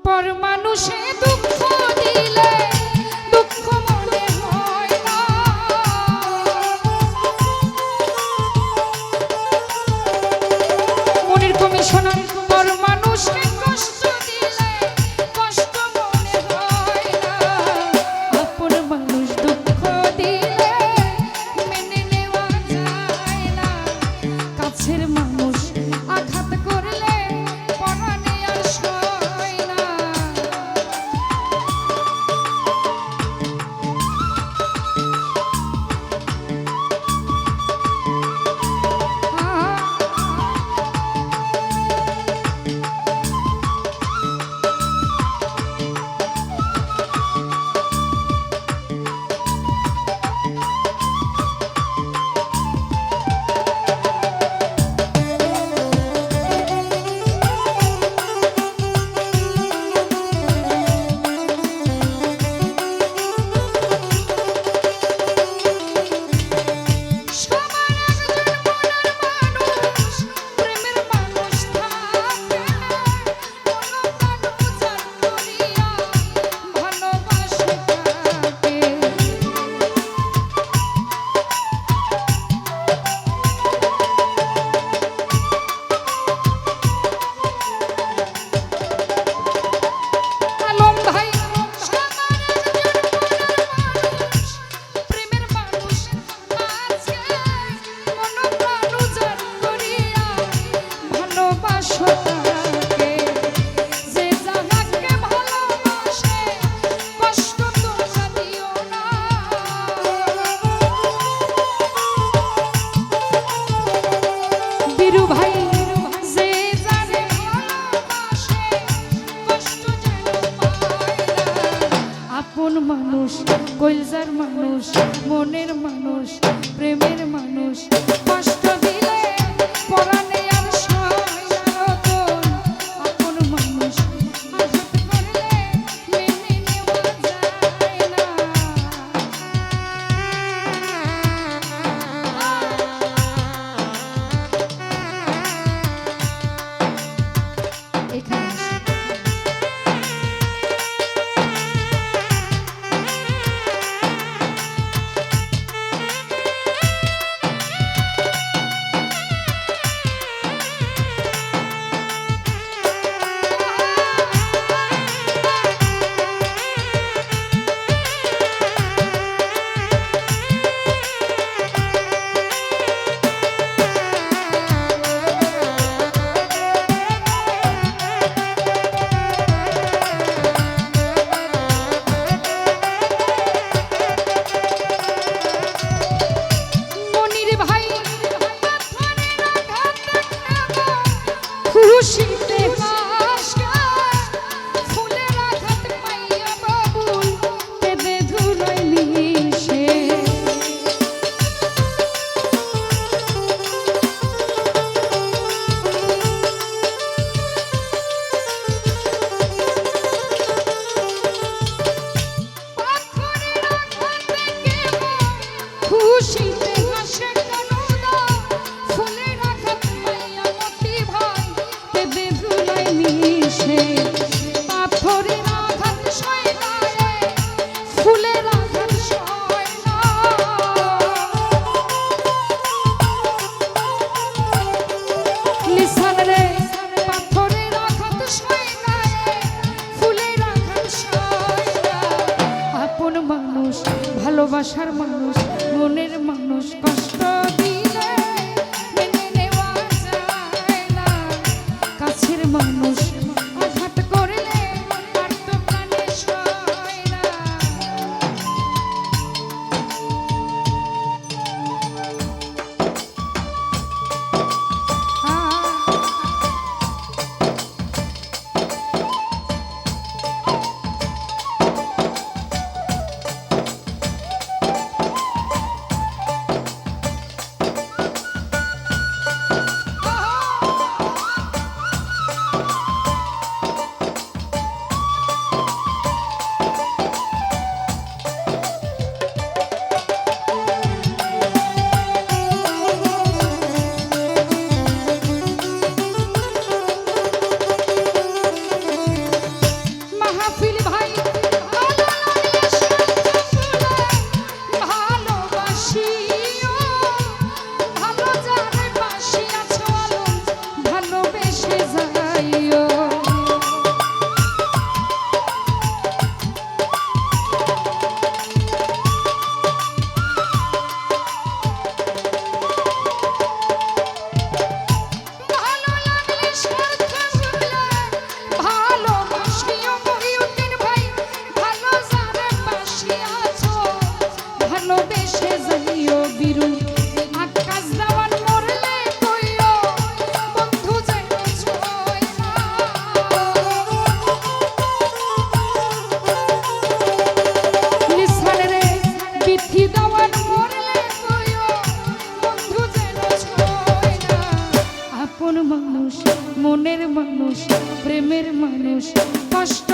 পর মানুষে দুঃখ দিলে দুঃখ মনে হয় না, মনির কমিশনার পর মানুষে কষ্ট দিলে কষ্ট মনে হয় না, আপন মানুষ দুঃখ দিলে মেনে নেওয়া যায় না, কাছের মানুষ আঘাত করলে পরাণে আর সয় না। মানুষ কইলজার মানুষ মনের মানুষ প্রেমের মানুষ কষ্ট দিলে পরাণে আর সয় না রতন, আপন মানুষ আঘাত করলে মেনে নেওয়া যায় না। এখানে খুশিতে ফুলের আঘাত পাইয়া বাবুল কেঁদে ধুলোয় মিশে, পাথরের আঘাতে খুশিতে হাসে কানুদা, ফুলের আঘাত পাইয়া মতি ভাই কেঁদে ধুলোয় মিশে, পাথরের আঘাত সয় না রে, ফুলের আঘাত সয় না। লিসান রে পাথরের আঘাত সয় না রে, ফুলের আঘাত সয় না, আপন মানুষ ভালোবাসার মানুষ মনের মানুষ কষ্ট দিলে মেনে নেওয়া যায় না, কাছের মানুষ আঘাত করলে আর তো প্রাণে সয় না। মানুষ কষ্ট